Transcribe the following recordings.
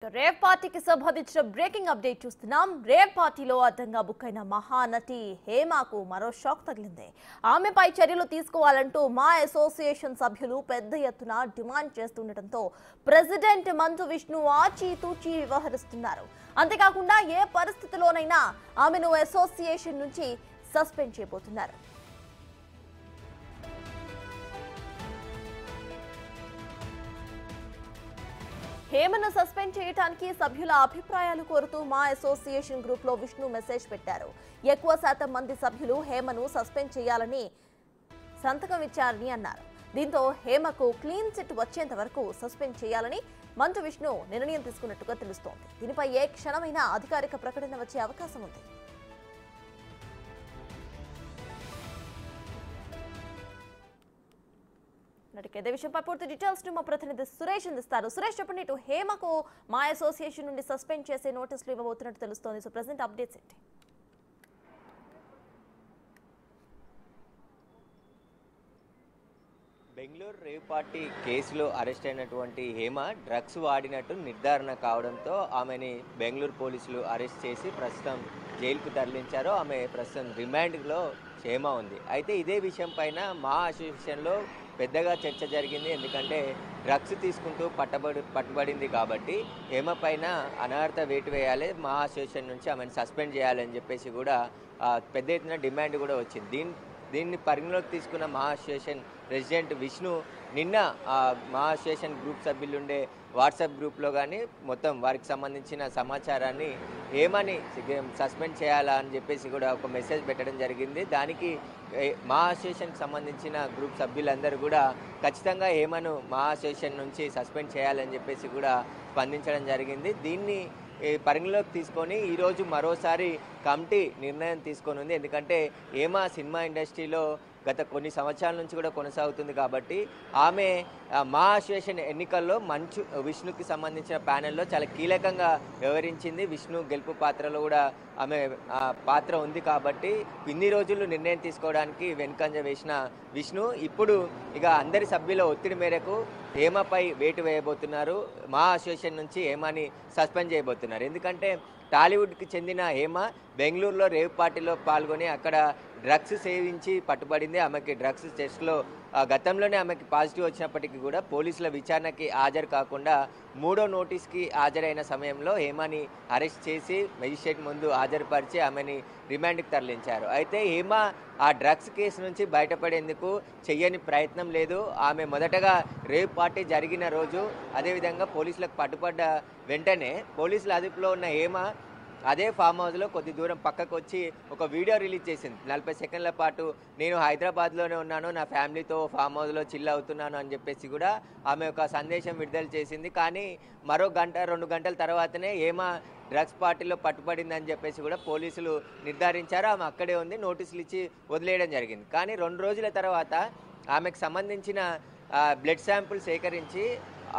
Rave పార్టీకి సంబంధించిన breaking update చూస్తున్నాం. రేవ్ పార్టీలో అడ్డంగా బుక్ అయిన మహానటి హేమకు మరో షాక్ తగిలింది. ఆమెపై చర్యలు తీసుకోవాలంటూ మా అసోసియేషన్ సభ్యులు పెద్ద ఎత్తున డిమాండ్ చేస్తుండటంతో ప్రెసిడెంట్ మంచు విష్ణు ఆచితూచి వ్యవహరిస్తున్నారు. అంతేకాకుండా ఏ పరిస్థితిలోనైనా ఆమెను అసోసియేషన్ నుంచి సస్పెండ్ చేయబోతున్నారు. హేమను సస్పెండ్ చేయడానికి సభ్యుల అభిప్రాయాలు కోరుతూ మా అసోసియేషన్ గ్రూప్ లో విష్ణు మెసేజ్ పెట్టారు. ఎక్కువ శాతం మంది సభ్యులు హేమను సస్పెండ్ చేయాలని సంతకం ఇచ్చారని అన్నారు. దీంతో హేమకు క్లీన్ చిట్ వచ్చేంత వరకు సస్పెండ్ చేయాలని మంచు విష్ణు నిర్ణయం తీసుకున్నట్టుగా తెలుస్తోంది. దీనిపై ఏ క్షణమైనా అధికారిక ప్రకటన వచ్చే అవకాశం ఉంది. ఇదే విషయంపై పూర్తి డీటెయిల్స్ మా ప్రతినిధి సురేష్ అందిస్తారు. సురేష్, చెప్పండి, ఇటు హేమకు మా అసోసియేషన్ నుండి సస్పెండ్ చేసే నోటీసులు ఇవ్వబోతున్నట్టు తెలుస్తోంది. సో ప్రెసెంట్ అప్డేట్స్ ఏంటి? బెంగళూరు రేవ్ పార్టీ కేసులో అరెస్ట్ అయినటువంటి హేమ డ్రగ్స్ వాడినట్టు నిర్ధారణ కావడంతో ఆమెని బెంగళూరు పోలీసులు అరెస్ట్ చేసి ప్రస్తుతం జైలుకు తరలించారు. ఆమె ప్రస్తుతం రిమాండ్లో హేమ ఉంది. అయితే ఇదే విషయం పైన మా అసోసియేషన్లో పెద్దగా చర్చ జరిగింది. ఎందుకంటే డ్రగ్స్ తీసుకుంటూ పట్టుబడింది కాబట్టి హేమ పైన అనర్హత వేటు వేయాలి, మా అసోసియేషన్ నుంచి ఆమెను సస్పెండ్ చేయాలని చెప్పేసి కూడా పెద్ద ఎత్తున డిమాండ్ కూడా వచ్చింది. దీన్ని పరిగణలోకి తీసుకున్న మా అసోసియేషన్ ప్రెసిడెంట్ విష్ణు నిన్న మా అసోసియేషన్ గ్రూప్ సభ్యులుండే వాట్సాప్ గ్రూప్లో కానీ మొత్తం వారికి సంబంధించిన సమాచారాన్ని హేమని సస్పెండ్ చేయాలా అని చెప్పేసి కూడా ఒక మెసేజ్ పెట్టడం జరిగింది. దానికి మా అసోసియేషన్కి సంబంధించిన గ్రూప్ సభ్యులందరూ కూడా ఖచ్చితంగా హేమను మా అసోసియేషన్ నుంచి సస్పెండ్ చేయాలని చెప్పేసి కూడా స్పందించడం జరిగింది. దీన్ని పరిగణలోకి తీసుకొని ఈరోజు మరోసారి కమిటీ నిర్ణయం తీసుకొని ఉంది. ఎందుకంటే హేమ సినిమా ఇండస్ట్రీలో గత కొన్ని సంవత్సరాల నుంచి కూడా కొనసాగుతుంది కాబట్టి ఆమె మా అసోసియేషన్ ఎన్నికల్లో మంచు విష్ణుకి సంబంధించిన ప్యానెల్లో చాలా కీలకంగా వ్యవహరించింది. విష్ణు గెలుపు పాత్రలో కూడా ఆమె పాత్ర ఉంది కాబట్టి ఇన్ని రోజులు నిర్ణయం తీసుకోవడానికి వెనుకంజ వేసిన విష్ణు ఇప్పుడు ఇక అందరి సభ్యుల ఒత్తిడి మేరకు హేమపై వేటు వేయబోతున్నారు. మా అసోసియేషన్ నుంచి హేమని సస్పెండ్ చేయబోతున్నారు. ఎందుకంటే టాలీవుడ్కి చెందిన హేమ బెంగళూరులో రేవ్ పార్టీలో పాల్గొని అక్కడ డ్రగ్స్ సేవించి పట్టుబడింది. ఆమెకి డ్రగ్స్ టెస్ట్లో గతంలోనే ఆమెకి పాజిటివ్ వచ్చినప్పటికీ కూడా పోలీసుల విచారణకి హాజరు కాకుండా మూడో నోటీస్కి హాజరైన సమయంలో హేమని అరెస్ట్ చేసి మెజిస్ట్రేట్ ముందు హాజరుపరిచి ఆమెని రిమాండ్కి తరలించారు. అయితే హేమ ఆ డ్రగ్స్ కేసు నుంచి బయటపడేందుకు చెయ్యని ప్రయత్నం లేదు. ఆమె మొదటగా రేవ్ పార్టీ జరిగిన రోజు అదేవిధంగా పోలీసులకు పట్టుబడ్డ వెంటనే పోలీసుల అదుపులో ఉన్న హేమ అదే ఫామ్ హౌస్లో కొద్ది దూరం పక్కకు వచ్చి ఒక వీడియో రిలీజ్ చేసింది. 40 సెకండ్ల పాటు నేను హైదరాబాద్లోనే ఉన్నాను, నా ఫ్యామిలీతో ఫామ్ హౌస్లో చిల్ అవుతున్నాను అని చెప్పేసి కూడా ఆమె ఒక సందేశం విడుదల చేసింది. కానీ మరో గంట 2 గంటల తర్వాతనే హేమ డ్రగ్స్ పార్టీలో పట్టుబడిందని చెప్పేసి కూడా పోలీసులు నిర్ధారించారు. ఆమె అక్కడే ఉంది, నోటీసులు ఇచ్చి వదిలేయడం జరిగింది. కానీ 2 రోజుల తర్వాత ఆమెకు సంబంధించిన బ్లడ్ శాంపుల్ సేకరించి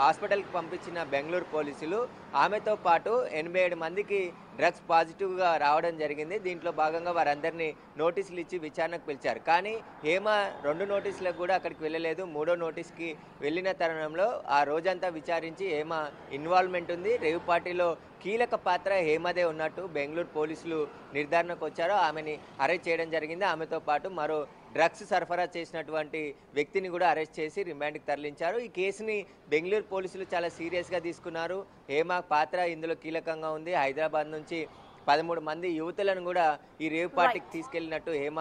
హాస్పిటల్కి పంపించిన బెంగళూరు పోలీసులు ఆమెతో పాటు 87 మందికి డ్రగ్స్ పాజిటివ్గా రావడం జరిగింది. దీంట్లో భాగంగా వారందరినీ నోటీసులు ఇచ్చి విచారణకు పిలిచారు. కానీ హేమ 2 నోటీసులకు కూడా అక్కడికి వెళ్ళలేదు. 3వ నోటీస్కి వెళ్ళిన తరుణంలో ఆ రోజంతా విచారించి హేమ ఇన్వాల్వ్మెంట్ ఉంది, రేవ్ పార్టీలో కీలక పాత్ర హేమదే ఉన్నట్టు బెంగళూరు పోలీసులు నిర్ధారణకు వచ్చారో ఆమెని అరెస్ట్ చేయడం జరిగింది. ఆమెతో పాటు మరో డ్రగ్స్ సరఫరా చేసినటువంటి వ్యక్తిని కూడా అరెస్ట్ చేసి రిమాండ్కి తరలించారు. ఈ కేసుని బెంగళూరు పోలీసులు చాలా సీరియస్గా తీసుకున్నారు. హేమ పాత్ర ఇందులో కీలకంగా ఉంది. హైదరాబాద్ నుంచి 13 మంది యువతులను కూడా ఈ రేవ్ పార్టీకి తీసుకెళ్లినట్టు హేమ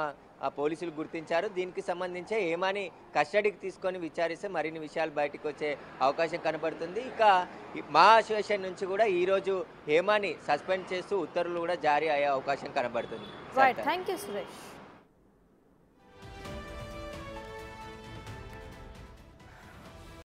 పోలీసులు గుర్తించారు. దీనికి సంబంధించి హేమని కస్టడీకి తీసుకొని విచారిస్తే మరిన్ని విషయాలు బయటకు వచ్చే అవకాశం కనబడుతుంది. ఇక మా అసోసియేషన్ నుంచి కూడా ఈరోజు హేమని సస్పెండ్ చేస్తూ ఉత్తర్వులు కూడా జారీ అయ్యే అవకాశం కనబడుతుంది. Right, thank you Suresh.